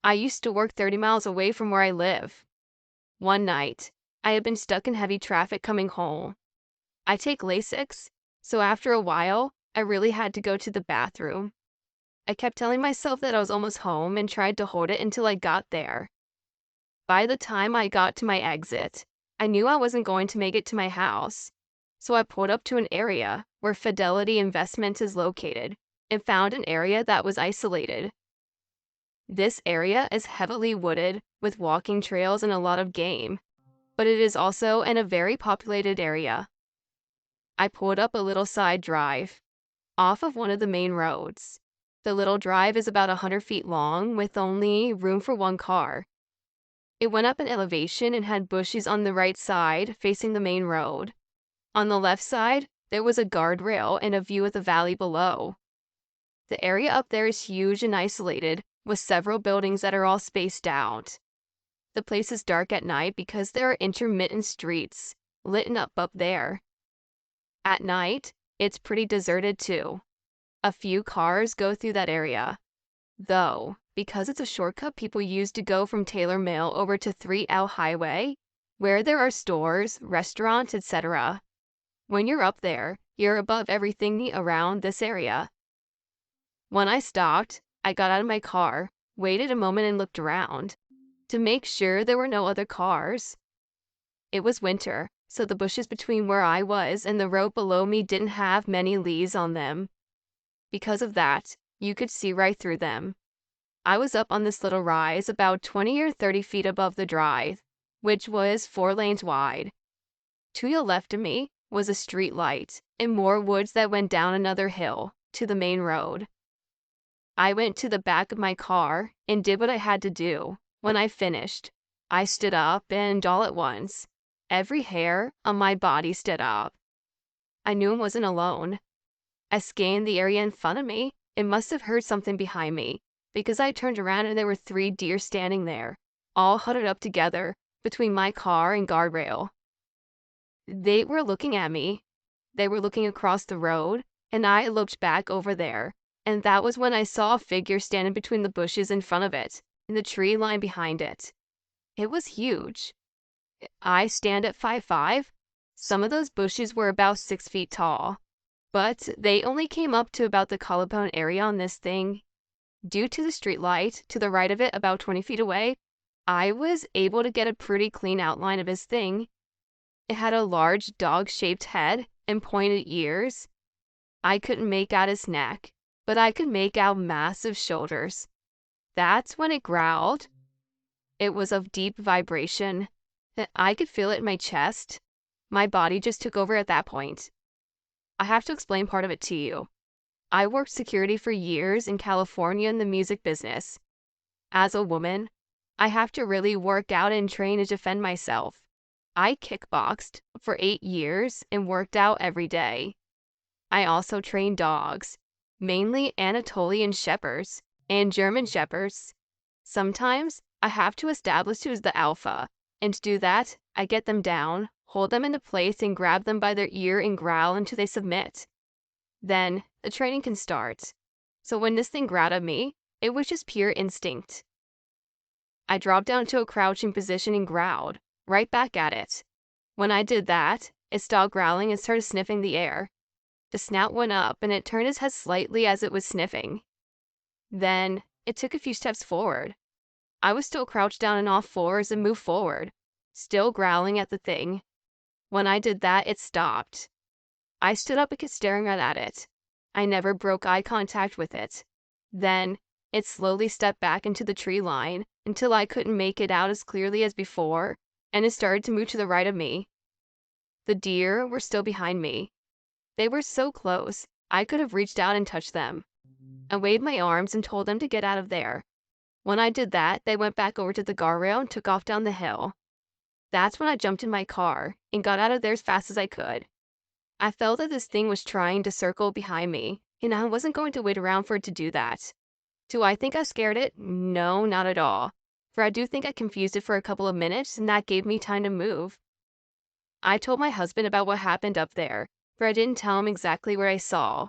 I used to work 30 miles away from where I live. One night, I had been stuck in heavy traffic coming home. I take Lasix, so after a while, I really had to go to the bathroom. I kept telling myself that I was almost home and tried to hold it until I got there. By the time I got to my exit, I knew I wasn't going to make it to my house. So I pulled up to an area where Fidelity Investments is located and found an area that was isolated. This area is heavily wooded with walking trails and a lot of game, but it is also in a very populated area. I pulled up a little side drive off of one of the main roads. The little drive is about 100 feet long with only room for one car. It went up in elevation and had bushes on the right side facing the main road. On the left side, there was a guardrail and a view of the valley below. The area up there is huge and isolated, with several buildings that are all spaced out. The place is dark at night because there are intermittent streets lit up there. At night, it's pretty deserted too. A few cars go through that area, though, because it's a shortcut people use to go from Taylor Mill over to 3L Highway, where there are stores, restaurants, etc. When you're up there, you're above everything around this area. When I stopped, I got out of my car, waited a moment and looked around to make sure there were no other cars. It was winter, so the bushes between where I was and the road below me didn't have many leaves on them. Because of that, you could see right through them. I was up on this little rise about 20 or 30 feet above the drive, which was 4 lanes wide. To the left of me was a street light and more woods that went down another hill to the main road. I went to the back of my car and did what I had to do. When I finished, I stood up and all at once, every hair on my body stood up. I knew I wasn't alone. I scanned the area in front of me and must have heard something behind me because I turned around and there were 3 deer standing there, all huddled up together between my car and guardrail. They were looking at me. They were looking across the road, and I looked back over there, and that was when I saw a figure standing between the bushes in front of it, and the tree line behind it. It was huge. I stand at 5'5". Some of those bushes were about 6 feet tall, but they only came up to about the collarbone area on this thing. Due to the street light to the right of it about 20 feet away, I was able to get a pretty clean outline of his thing. It had a large dog-shaped head and pointed ears. I couldn't make out his neck, but I could make out massive shoulders. That's when it growled. It was of deep vibration. I could feel it in my chest. My body just took over at that point. I have to explain part of it to you. I worked security for years in California in the music business. As a woman, I have to really work out and train to defend myself. I kickboxed for 8 years and worked out every day. I also trained dogs, mainly Anatolian Shepherds and German Shepherds. Sometimes I have to establish who's the alpha, and to do that, I get them down, hold them into place, and grab them by their ear and growl until they submit. Then the training can start. So when this thing growled at me, it was just pure instinct. I dropped down to a crouching position and growled, right back at it. When I did that, it stopped growling and started sniffing the air. The snout went up and it turned its head slightly as it was sniffing. Then it took a few steps forward. I was still crouched down on all fours and moved forward, still growling at the thing. When I did that, it stopped. I stood up and kept staring right at it. I never broke eye contact with it. Then it slowly stepped back into the tree line until I couldn't make it out as clearly as before, and it started to move to the right of me. The deer were still behind me. They were so close, I could have reached out and touched them. I waved my arms and told them to get out of there. When I did that, they went back over to the guardrail and took off down the hill. That's when I jumped in my car and got out of there as fast as I could. I felt that this thing was trying to circle behind me, and I wasn't going to wait around for it to do that. Do I think I scared it? No, not at all. For I do think I confused it for a couple of minutes, and that gave me time to move. I told my husband about what happened up there, for I didn't tell him exactly what I saw.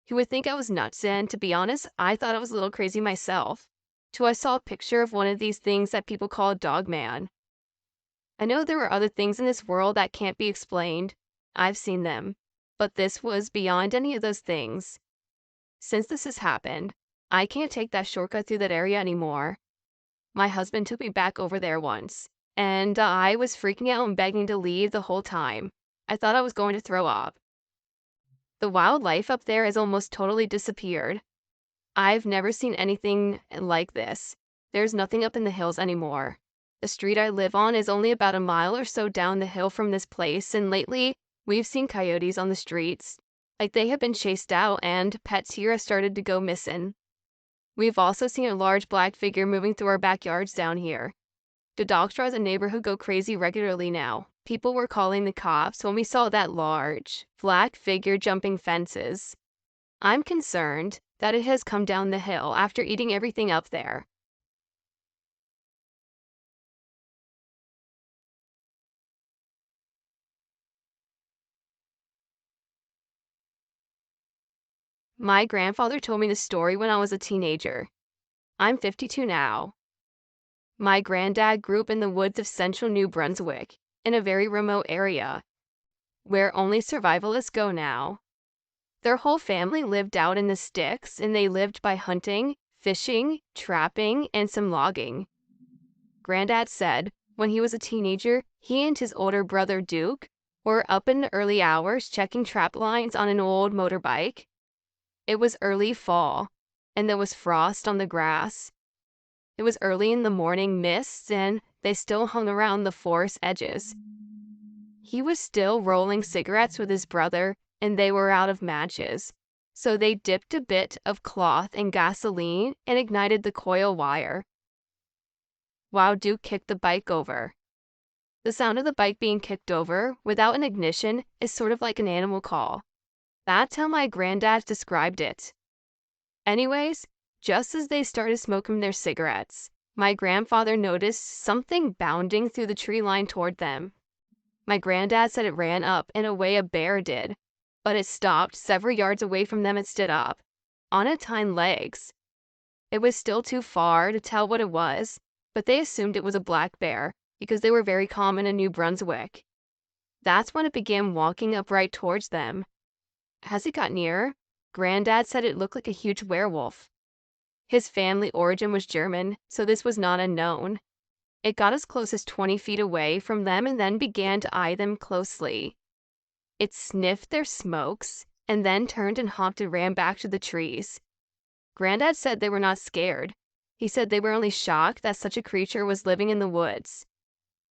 He would think I was nuts, and to be honest, I thought I was a little crazy myself. till I saw a picture of one of these things that people call a dog man. I know there are other things in this world that can't be explained. I've seen them. But this was beyond any of those things. Since this has happened, I can't take that shortcut through that area anymore. My husband took me back over there once, and I was freaking out and begging to leave the whole time. I thought I was going to throw up. The wildlife up there has almost totally disappeared. I've never seen anything like this. There's nothing up in the hills anymore. The street I live on is only about a mile or so down the hill from this place, and lately, we've seen coyotes on the streets. Like they have been chased out, and pets here have started to go missing. We've also seen a large black figure moving through our backyards down here. The dogs drive the neighborhood go crazy regularly now. People were calling the cops when we saw that large, black figure jumping fences. I'm concerned that it has come down the hill after eating everything up there. My grandfather told me the story when I was a teenager. I'm 52 now. My granddad grew up in the woods of central New Brunswick, in a very remote area, where only survivalists go now. Their whole family lived out in the sticks, and they lived by hunting, fishing, trapping, and some logging. Granddad said when he was a teenager, he and his older brother Duke were up in the early hours checking trap lines on an old motorbike. It was early fall, and there was frost on the grass. It was early in the morning mists, and they still hung around the forest edges. He was still rolling cigarettes with his brother, and they were out of matches. So they dipped a bit of cloth in gasoline and ignited the coil wire, while Duke kicked the bike over. The sound of the bike being kicked over without an ignition is sort of like an animal call. That's how my granddad described it. Anyways, just as they started smoking their cigarettes, my grandfather noticed something bounding through the tree line toward them. My granddad said it ran up in a way a bear did, but it stopped several yards away from them and stood up, on its hind legs. It was still too far to tell what it was, but they assumed it was a black bear because they were very common in New Brunswick. That's when it began walking up right towards them. As it got nearer, Granddad said it looked like a huge werewolf. His family origin was German, so this was not unknown. It got as close as 20 feet away from them and then began to eye them closely. It sniffed their smokes and then turned and hopped and ran back to the trees. Granddad said they were not scared. He said they were only shocked that such a creature was living in the woods.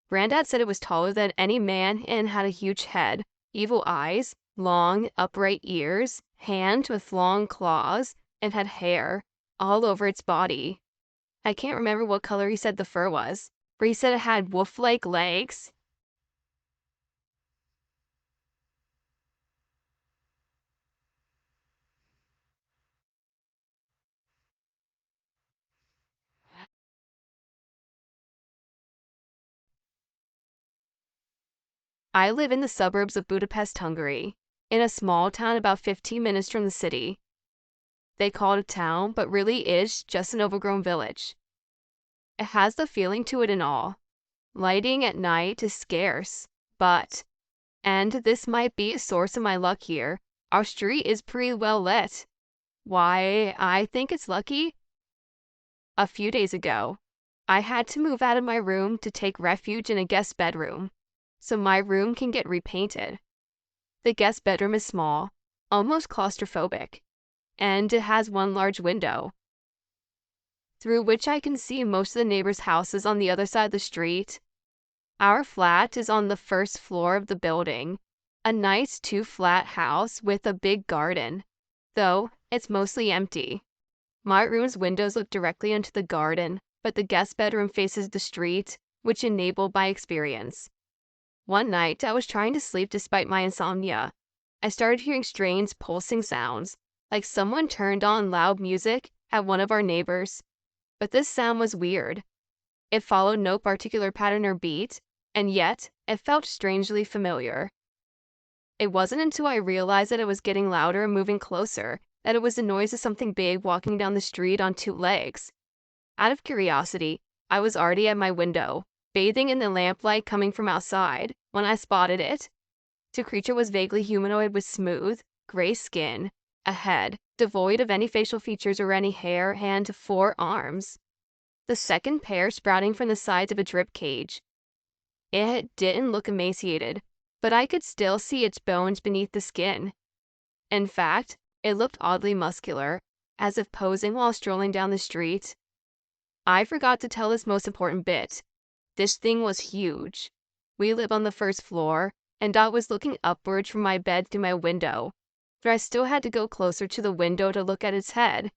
Granddad said it was taller than any man and had a huge head, evil eyes, long, upright ears, hands with long claws, and had hair all over its body. I can't remember what color he said the fur was, but he said it had wolf-like legs. I live in the suburbs of Budapest, Hungary, in a small town about 15 minutes from the city. They call it a town, but really is just an overgrown village. It has the feeling to it and all. Lighting at night is scarce, but, and this might be a source of my luck here, our street is pretty well lit. Why, I think it's lucky. A few days ago, I had to move out of my room to take refuge in a guest bedroom, so my room can get repainted. The guest bedroom is small, almost claustrophobic, and it has one large window, through which I can see most of the neighbors' houses on the other side of the street. Our flat is on the first floor of the building, a nice two-flat house with a big garden, though it's mostly empty. My room's windows look directly into the garden, but the guest bedroom faces the street, which enabled my experience. One night, I was trying to sleep despite my insomnia. I started hearing strange pulsing sounds, like someone turned on loud music at one of our neighbors. But this sound was weird. It followed no particular pattern or beat, and yet it felt strangely familiar. It wasn't until I realized that it was getting louder and moving closer that it was the noise of something big walking down the street on two legs. Out of curiosity, I was already at my window, bathing in the lamplight coming from outside, when I spotted it. The creature was vaguely humanoid with smooth, gray skin, a head devoid of any facial features or any hair, and 4 arms. The second pair sprouting from the sides of a drip cage. It didn't look emaciated, but I could still see its bones beneath the skin. In fact, it looked oddly muscular, as if posing while strolling down the street. I forgot to tell this most important bit. This thing was huge. We live on the first floor, and I was looking upwards from my bed through my window, but I still had to go closer to the window to look at its head.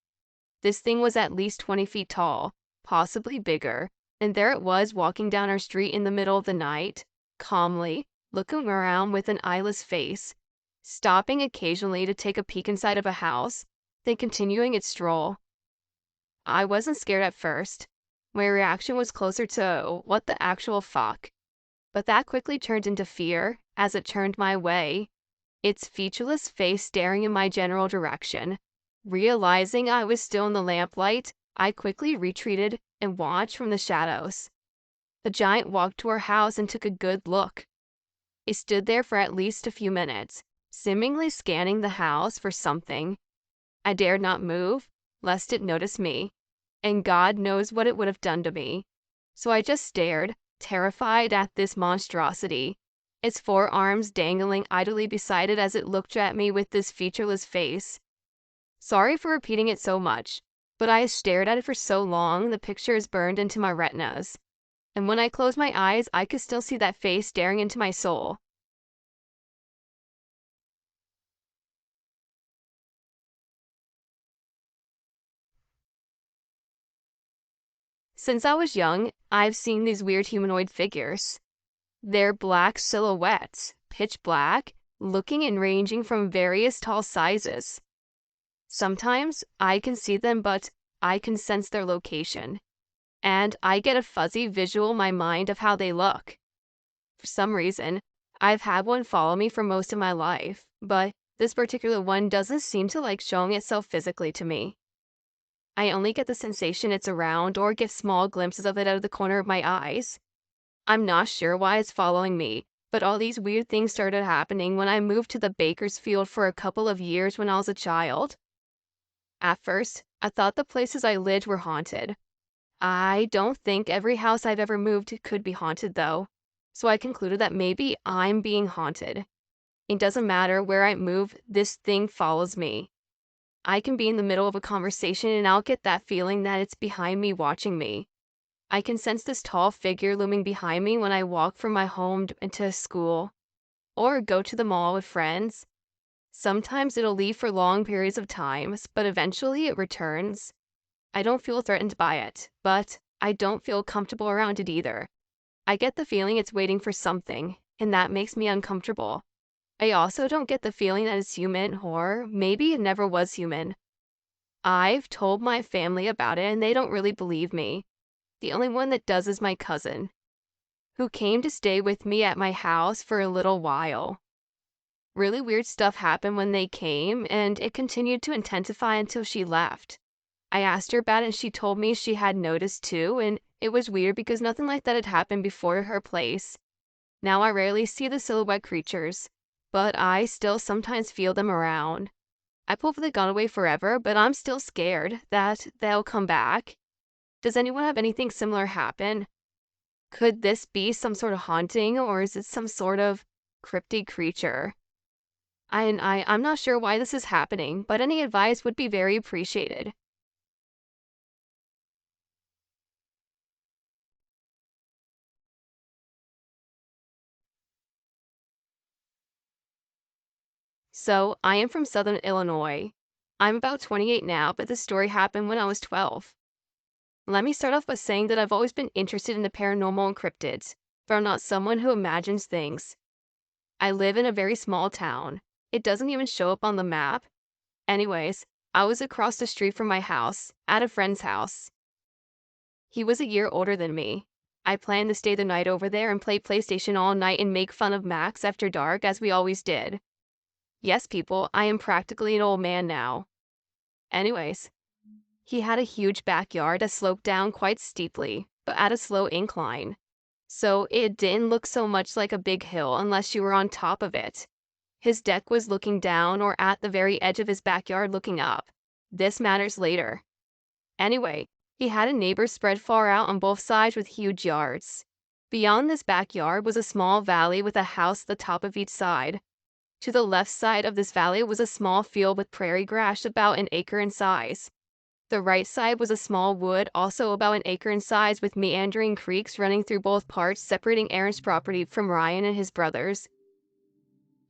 This thing was at least 20 feet tall, possibly bigger, and there it was walking down our street in the middle of the night, calmly, looking around with an eyeless face, stopping occasionally to take a peek inside of a house, then continuing its stroll. I wasn't scared at first. My reaction was closer to what the actual fuck. But that quickly turned into fear as it turned my way, its featureless face staring in my general direction. Realizing I was still in the lamplight, I quickly retreated and watched from the shadows. The giant walked to our house and took a good look. It stood there for at least a few minutes, seemingly scanning the house for something. I dared not move, lest it notice me, and God knows what it would have done to me. So I just stared, terrified at this monstrosity, its 4 arms dangling idly beside it as it looked at me with this featureless face. Sorry for repeating it so much, but I stared at it for so long the picture is burned into my retinas. And when I closed my eyes, I could still see that face staring into my soul. Since I was young, I've seen these weird humanoid figures. They're black silhouettes, pitch black, looking and ranging from various tall sizes. Sometimes I can see them, but I can sense their location, and I get a fuzzy visual in my mind of how they look. For some reason, I've had one follow me for most of my life, but this particular one doesn't seem to like showing itself physically to me. I only get the sensation it's around or get small glimpses of it out of the corner of my eyes. I'm not sure why it's following me, but all these weird things started happening when I moved to the Bakersfield for a couple of years when I was a child. At first, I thought the places I lived were haunted. I don't think every house I've ever moved to could be haunted though, so I concluded that maybe I'm being haunted. It doesn't matter where I move, this thing follows me. I can be in the middle of a conversation and I'll get that feeling that it's behind me watching me. I can sense this tall figure looming behind me when I walk from my home into school or go to the mall with friends. Sometimes it'll leave for long periods of times, but eventually it returns. I don't feel threatened by it, but I don't feel comfortable around it either. I get the feeling it's waiting for something, and that makes me uncomfortable. I also don't get the feeling that it's human, or maybe it never was human. I've told my family about it and they don't really believe me. The only one that does is my cousin, who came to stay with me at my house for a little while. Really weird stuff happened when they came, and it continued to intensify until she left. I asked her about it and she told me she had noticed too, and it was weird because nothing like that had happened before at her place. Now I rarely see the silhouette creatures, but I still sometimes feel them around. I hope they've gone away forever, but I'm still scared that they'll come back. Does anyone have anything similar happen? Could this be some sort of haunting, or is it some sort of cryptid creature? I'm not sure why this is happening, but any advice would be very appreciated. So, I am from Southern Illinois. I'm about 28 now, but this story happened when I was 12. Let me start off by saying that I've always been interested in the paranormal and cryptids, but I'm not someone who imagines things. I live in a very small town. It doesn't even show up on the map. Anyways, I was across the street from my house, at a friend's house. He was a year older than me. I planned to stay the night over there and play PlayStation all night and make fun of Max after dark, as we always did. Yes, people, I am practically an old man now. Anyways, He had a huge backyard that sloped down quite steeply, but at a slow incline. So it didn't look so much like a big hill unless you were on top of it. His deck was looking down or at the very edge of his backyard looking up. This matters later. Anyway, he had a neighbor spread far out on both sides with huge yards. Beyond this backyard was a small valley with a house at the top of each side. To the left side of this valley was a small field with prairie grass about an acre in size. The right side was a small wood, also about an acre in size, with meandering creeks running through both parts, separating Aaron's property from Ryan and his brothers.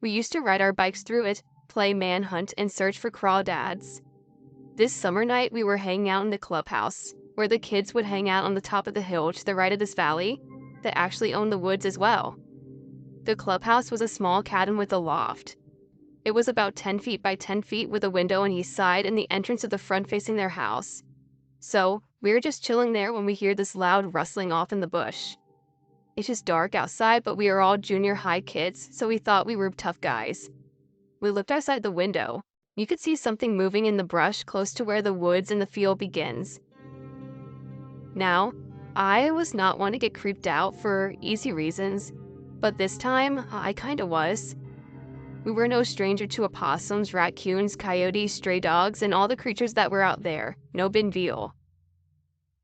We used to ride our bikes through it, play manhunt, and search for crawdads. This summer night, we were hanging out in the clubhouse, where the kids would hang out on the top of the hill to the right of this valley that actually owned the woods as well. The clubhouse was a small cabin with a loft. It was about 10 feet by 10 feet with a window on each side and the entrance of the front facing their house. So, we were just chilling there when we hear this loud rustling off in the bush. It's just dark outside, but we are all junior high kids, so we thought we were tough guys. We looked outside the window. You could see something moving in the brush close to where the woods and the field begins. Now, I was not one to get creeped out for easy reasons, but this time, I kinda was. We were no stranger to opossums, raccoons, coyotes, stray dogs, and all the creatures that were out there. No big deal.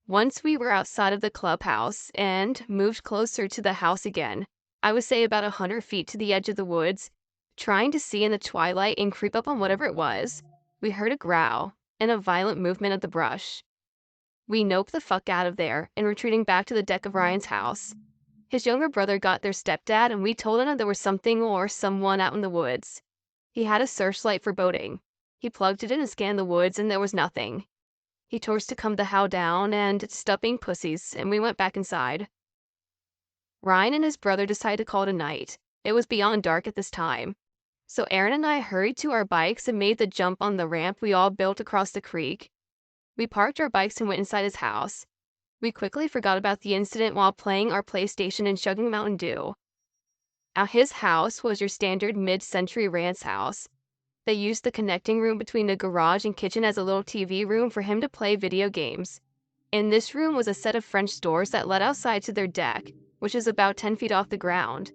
Once we were outside of the clubhouse and moved closer to the house again, I would say about 100 feet to the edge of the woods, trying to see in the twilight and creep up on whatever it was, we heard a growl and a violent movement of the brush. We noped the fuck out of there and retreating back to the deck of Ryan's house. His younger brother got their stepdad and we told him that there was something or someone out in the woods. He had a searchlight for boating. He plugged it in and scanned the woods and there was nothing. He told us to come the hell down and stop being pussies, and we went back inside. Ryan and his brother decided to call it a night. It was beyond dark at this time. So Aaron and I hurried to our bikes and made the jump on the ramp we all built across the creek. We parked our bikes and went inside his house. We quickly forgot about the incident while playing our PlayStation and chugging Mountain Dew. Now his house was your standard mid-century ranch house. They used the connecting room between the garage and kitchen as a little TV room for him to play video games. In this room was a set of French doors that led outside to their deck, which is about 10 feet off the ground.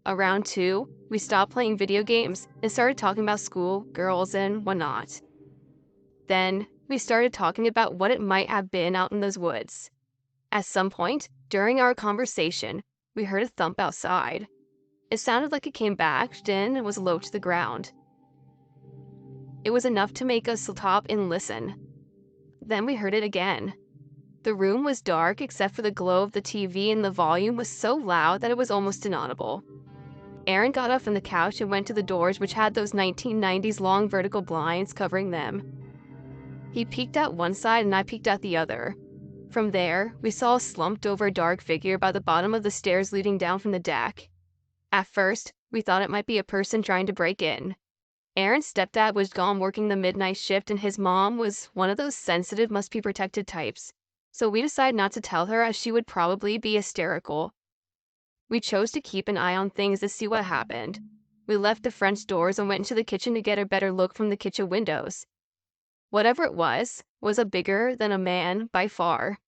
Around 2, we stopped playing video games and started talking about school, girls, and whatnot. Then, we started talking about what it might have been out in those woods. At some point, during our conversation, we heard a thump outside. It sounded like it came back in and was low to the ground. It was enough to make us stop and listen. Then we heard it again. The room was dark except for the glow of the TV and the volume was so loud that it was almost inaudible. Aaron got up from the couch and went to the doors which had those 1990s long vertical blinds covering them. He peeked out one side and I peeked out the other. From there, we saw a slumped over dark figure by the bottom of the stairs leading down from the deck. At first, we thought it might be a person trying to break in. Aaron's stepdad was gone working the midnight shift and his mom was one of those sensitive must-be-protected types, so we decided not to tell her as she would probably be hysterical. We chose to keep an eye on things to see what happened. We left the French doors and went into the kitchen to get a better look from the kitchen windows. Whatever it was a bigger than a man by far,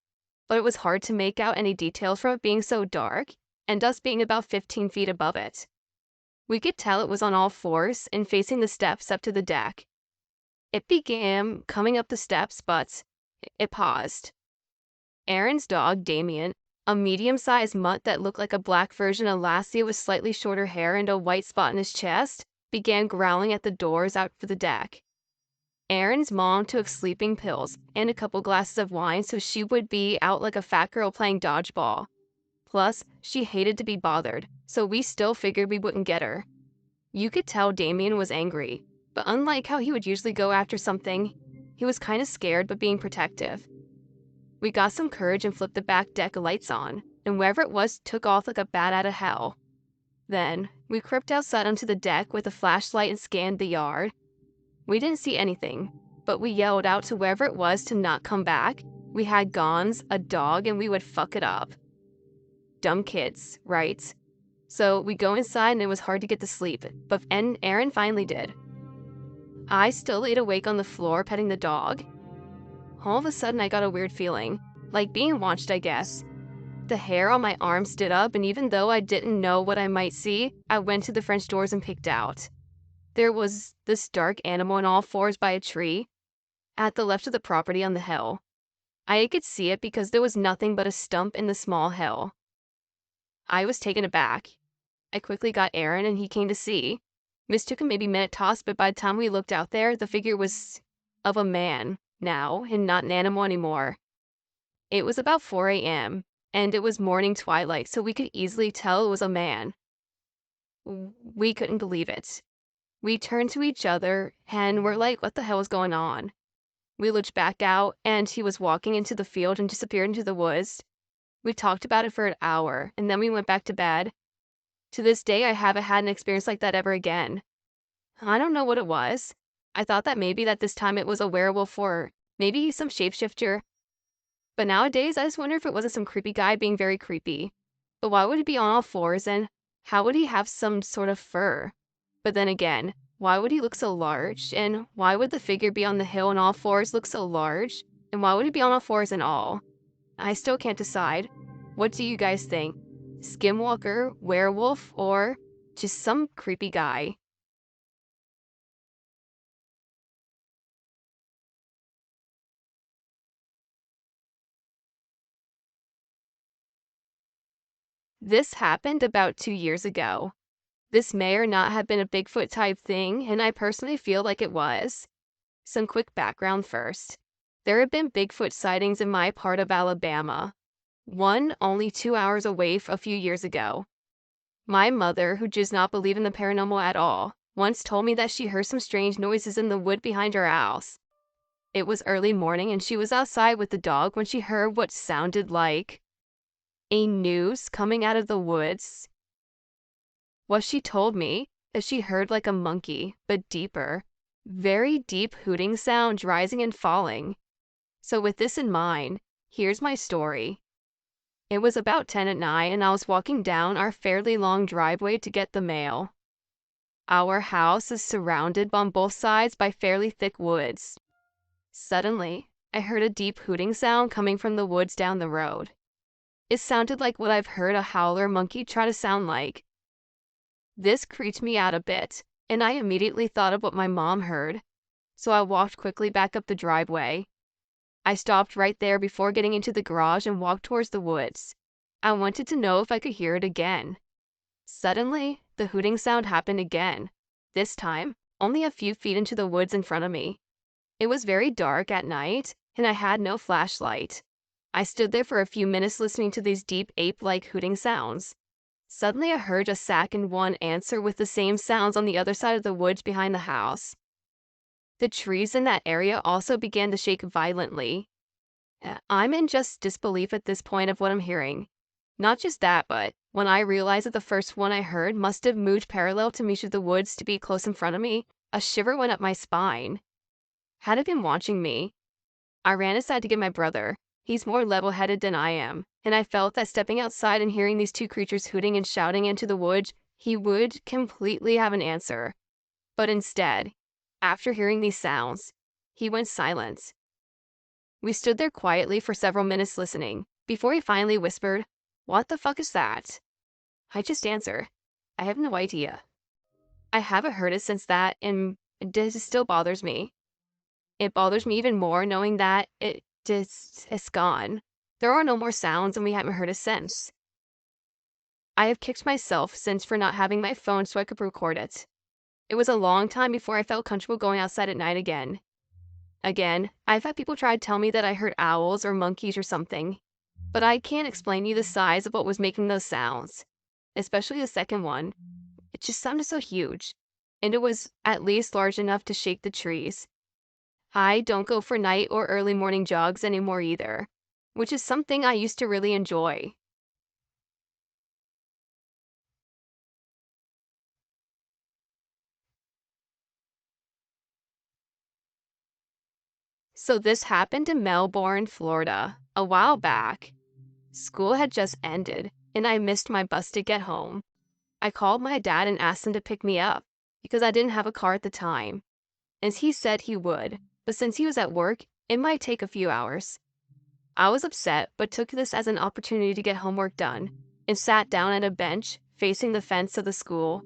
but it was hard to make out any details from it being so dark and us being about 15 feet above it. We could tell it was on all fours and facing the steps up to the deck. It began coming up the steps, but it paused. Aaron's dog, Damien, a medium-sized mutt that looked like a black version of Lassie with slightly shorter hair and a white spot in his chest, began growling at the doors out for the deck. Aaron's mom took sleeping pills and a couple glasses of wine so she would be out like a fat girl playing dodgeball. Plus, she hated to be bothered, so we still figured we wouldn't get her. You could tell Damien was angry, but unlike how he would usually go after something, he was kind of scared but being protective. We got some courage and flipped the back deck lights on, and wherever it was took off like a bat out of hell. Then, we crept outside onto the deck with a flashlight and scanned the yard. We didn't see anything, but we yelled out to wherever it was to not come back. We had guns, a dog, and we would fuck it up. Dumb kids, right? So we go inside and it was hard to get to sleep, but Aaron finally did. I still laid awake on the floor petting the dog. All of a sudden, I got a weird feeling, like being watched, I guess. The hair on my arm stood up, and even though I didn't know what I might see, I went to the French doors and peeked out. There was this dark animal on all fours by a tree at the left of the property on the hill. I could see it because there was nothing but a stump in the small hill. I was taken aback. I quickly got Aaron and he came to see. Mistook a maybe minute toss, but by the time we looked out there, the figure was of a man now and not an animal anymore. It was about 4 a.m. and it was morning twilight, so we could easily tell it was a man. We couldn't believe it. We turned to each other and were like, what the hell is going on? We looked back out and he was walking into the field and disappeared into the woods. We talked about it for an hour and then we went back to bed. To this day, I haven't had an experience like that ever again. I don't know what it was. I thought that maybe that this time it was a werewolf or maybe some shapeshifter. But nowadays, I just wonder if it wasn't some creepy guy being very creepy. But why would he be on all fours and how would he have some sort of fur? But then again, why would he look so large? And why would the figure be on the hill on all fours look so large? And why would he be on all fours and all? I still can't decide. What do you guys think? Skinwalker, werewolf, or just some creepy guy? This happened about 2 years ago. This may or not have been a Bigfoot type thing, and I personally feel like it was. Some quick background first. There have been Bigfoot sightings in my part of Alabama. One only 2 hours away a few years ago. My mother, who does not believe in the paranormal at all, once told me that she heard some strange noises in the wood behind her house. It was early morning and she was outside with the dog when she heard what sounded like a noose coming out of the woods. What she told me is she heard like a monkey, but deeper, very deep hooting sound rising and falling. So with this in mind, here's my story. It was about 10 at night and I was walking down our fairly long driveway to get the mail. Our house is surrounded on both sides by fairly thick woods. Suddenly, I heard a deep hooting sound coming from the woods down the road. It sounded like what I've heard a howler monkey try to sound like. This creeped me out a bit, and I immediately thought of what my mom heard, so I walked quickly back up the driveway. I stopped right there before getting into the garage and walked towards the woods. I wanted to know if I could hear it again. Suddenly, the hooting sound happened again, this time only a few feet into the woods in front of me. It was very dark at night, and I had no flashlight. I stood there for a few minutes listening to these deep ape-like hooting sounds. Suddenly I heard a second one answer with the same sounds on the other side of the woods behind the house. The trees in that area also began to shake violently. I'm in just disbelief at this point of what I'm hearing. Not just that, but when I realized that the first one I heard must have moved parallel to me through the woods to be close in front of me, a shiver went up my spine. Had it been watching me? I ran aside to get my brother. He's more level-headed than I am, and I felt that stepping outside and hearing these two creatures hooting and shouting into the woods, he would completely have an answer. But instead, after hearing these sounds, he went silent. We stood there quietly for several minutes listening, before he finally whispered, "What the fuck is that?" I just answered, "I have no idea." I haven't heard it since that, and it still bothers me. It bothers me even more knowing that it's gone. There are no more sounds and we haven't heard it since. I have kicked myself since for not having my phone so I could record it. It was a long time before I felt comfortable going outside at night again. I've had people try to tell me that I heard owls or monkeys or something, but I can't explain to you the size of what was making those sounds, especially the second one. It just sounded so huge, and it was at least large enough to shake the trees. I don't go for night or early morning jogs anymore either, which is something I used to really enjoy. So this happened in Melbourne, Florida, a while back. School had just ended, and I missed my bus to get home. I called my dad and asked him to pick me up, because I didn't have a car at the time. And he said he would, but since he was at work, It might take a few hours. I was upset, but took this as an opportunity to get homework done and sat down at a bench facing the fence of the school.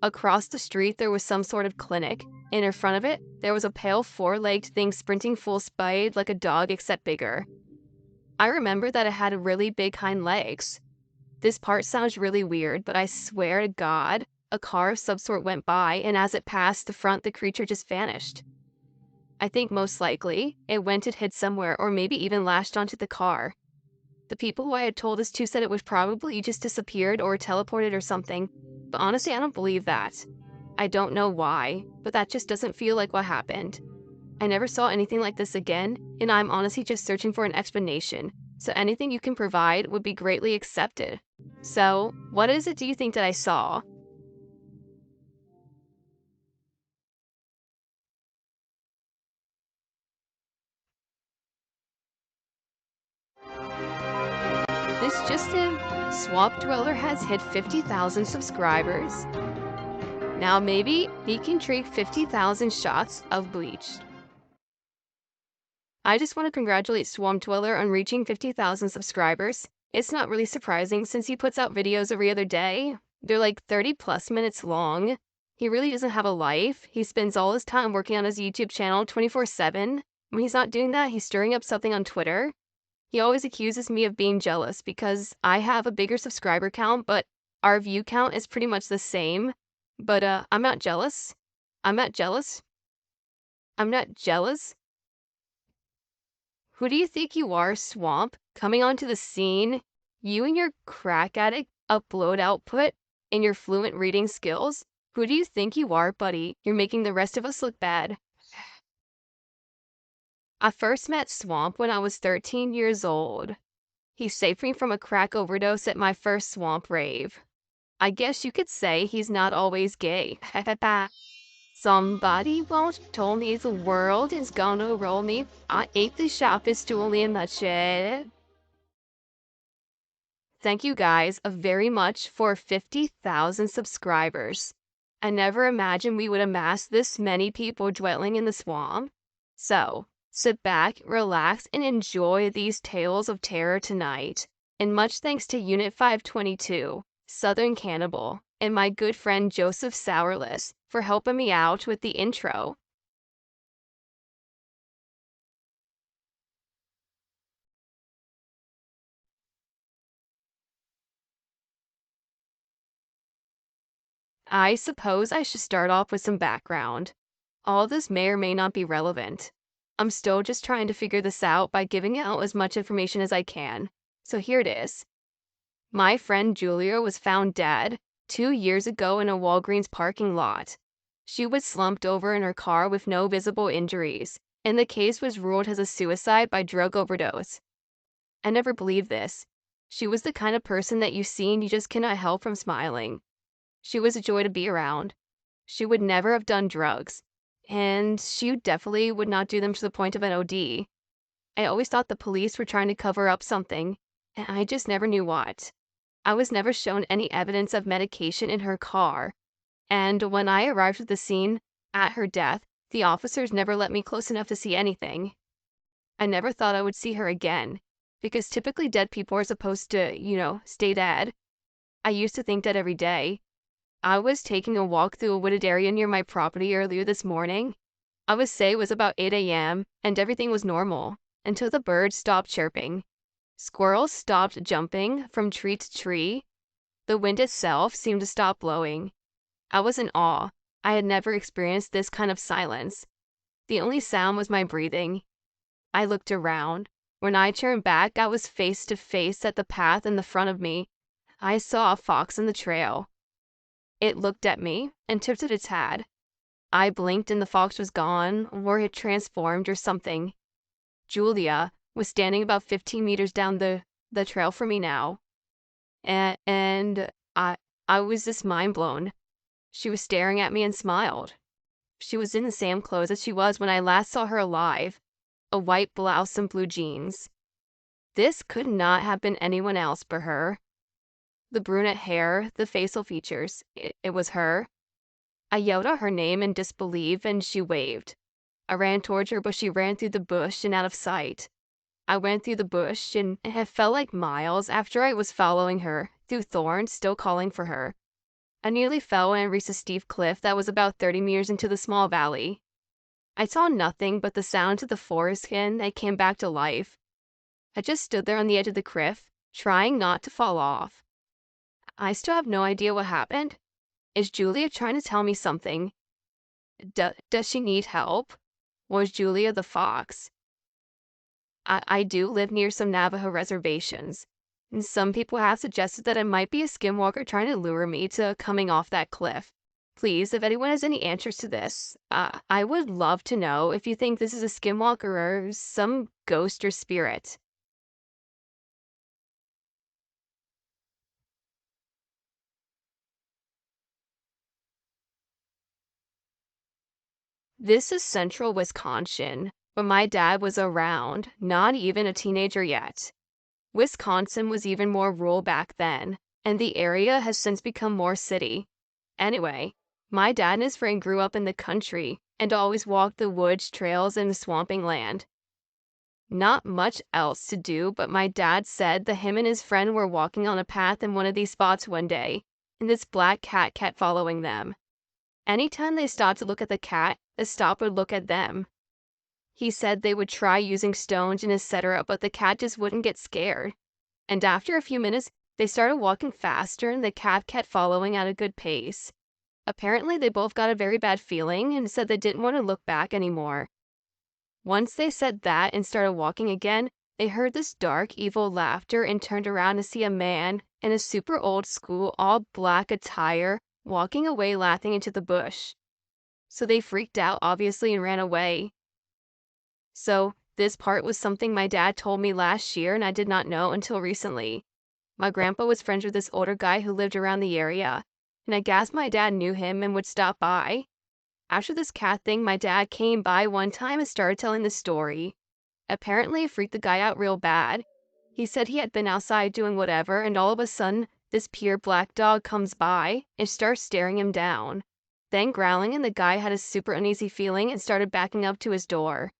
Across the street, there was some sort of clinic, and in front of it, there was a pale four-legged thing sprinting full speed like a dog except bigger. I remember that it had really big hind legs. This part sounds really weird, but I swear to God, a car of some sort went by, and as it passed the front, the creature just vanished. I think most likely, it went and hid somewhere or maybe even lashed onto the car. The people who I had told this to said it was probably just disappeared or teleported or something, but honestly, I don't believe that. I don't know why, but that just doesn't feel like what happened. I never saw anything like this again, and I'm honestly just searching for an explanation, so anything you can provide would be greatly accepted. So, what is it do you think that I saw? This just in, Swamp Dweller has hit 50,000 subscribers. Now maybe he can drink 50,000 shots of bleach. I just want to congratulate Swamp Dweller on reaching 50,000 subscribers. It's not really surprising since he puts out videos every other day. They're like 30 plus minutes long. He really doesn't have a life. He spends all his time working on his YouTube channel 24/7. When he's not doing that, he's stirring up something on Twitter. He always accuses me of being jealous because I have a bigger subscriber count, but our view count is pretty much the same. But I'm not jealous. I'm not jealous. I'm not jealous. Who do you think you are, Swamp? Coming onto the scene? You and your crack addict upload output and your fluent reading skills? Who do you think you are, buddy? You're making the rest of us look bad. I first met Swamp when I was 13 years old. He saved me from a crack overdose at my first swamp rave. I guess you could say he's not always gay. Somebody once told me the world is gonna roll me. I ate the sharpest tool in the shed. Thank you guys very much for 50,000 subscribers. I never imagined we would amass this many people dwelling in the swamp. So, sit back, relax, and enjoy these tales of terror tonight. And much thanks to Unit 522, Southern Cannibal, and my good friend Joseph Sourless for helping me out with the intro. I suppose I should start off with some background. All this may or may not be relevant. I'm still just trying to figure this out by giving out as much information as I can. So here it is. My friend Julia was found dead 2 years ago in a Walgreens parking lot. She was slumped over in her car with no visible injuries, and the case was ruled as a suicide by drug overdose. I never believed this. She was the kind of person that you see and you just cannot help from smiling. She was a joy to be around. She would never have done drugs, and she definitely would not do them to the point of an OD. I always thought the police were trying to cover up something, and I just never knew what. I was never shown any evidence of medication in her car, and when I arrived at the scene at her death, the officers never let me close enough to see anything. I never thought I would see her again, because typically dead people are supposed to, stay dead. I used to think that every day. I was taking a walk through a wooded area near my property earlier this morning. I would say it was about 8 a.m., and everything was normal until the birds stopped chirping. Squirrels stopped jumping from tree to tree. The wind itself seemed to stop blowing. I was in awe. I had never experienced this kind of silence. The only sound was my breathing. I looked around. When I turned back, I was face to face at the path in the front of me. I saw a fox in the trail. It looked at me and tilted its head. I blinked and the fox was gone, or it transformed or something. Julia was standing about 15 meters down the trail from me now. And I was just mind blown. She was staring at me and smiled. She was in the same clothes as she was when I last saw her alive, a white blouse and blue jeans. This could not have been anyone else but her. The brunette hair, the facial features, it was her. I yelled out her name in disbelief and she waved. I ran towards her, but she ran through the bush and out of sight. I went through the bush and it felt like miles after I was following her through thorns, still calling for her. I nearly fell when I reached a steep cliff that was about 30 meters into the small valley. I saw nothing but the sounds of the forest and I came back to life. I just stood there on the edge of the cliff, trying not to fall off. I still have no idea what happened. Is Julia trying to tell me something? Does she need help? Was Julia the fox? I do live near some Navajo reservations, and some people have suggested that it might be a skinwalker trying to lure me to coming off that cliff. Please, if anyone has any answers to this, I would love to know if you think this is a skinwalker or some ghost or spirit. This is central Wisconsin, but my dad was around, not even a teenager yet. Wisconsin was even more rural back then, and the area has since become more city. Anyway, my dad and his friend grew up in the country and always walked the woods, trails, and the swamping land. Not much else to do, but my dad said that him and his friend were walking on a path in one of these spots one day, and this black cat kept following them. Anytime they stopped to look at the cat, the stop would look at them. He said they would try using stones and etc., but the cat just wouldn't get scared. And after a few minutes, they started walking faster and the cat kept following at a good pace. Apparently, they both got a very bad feeling and said they didn't want to look back anymore. Once they said that and started walking again, they heard this dark, evil laughter and turned around to see a man in a super old school, all black attire walking away laughing into the bush. So they freaked out, obviously, and ran away. So, this part was something my dad told me last year and I did not know until recently. My grandpa was friends with this older guy who lived around the area, and I guess my dad knew him and would stop by. After this cat thing, my dad came by one time and started telling the story. Apparently, it freaked the guy out real bad. He said he had been outside doing whatever, and all of a sudden, this pure black dog comes by and starts staring him down, then growling, and the guy had a super uneasy feeling and started backing up to his door.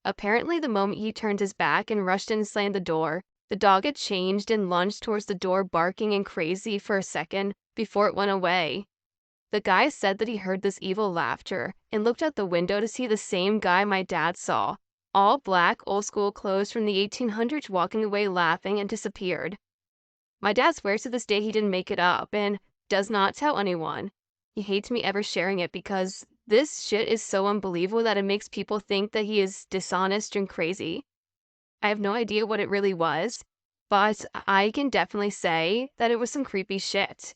Apparently, the moment he turned his back and rushed in and slammed the door, the dog had changed and lunged towards the door, barking and crazy for a second before it went away. The guy said that he heard this evil laughter and looked out the window to see the same guy my dad saw, all black, old school clothes from the 1800s, walking away laughing and disappeared. My dad swears to this day he didn't make it up and does not tell anyone. He hates me ever sharing it because this shit is so unbelievable that it makes people think that he is dishonest and crazy. I have no idea what it really was, but I can definitely say that it was some creepy shit.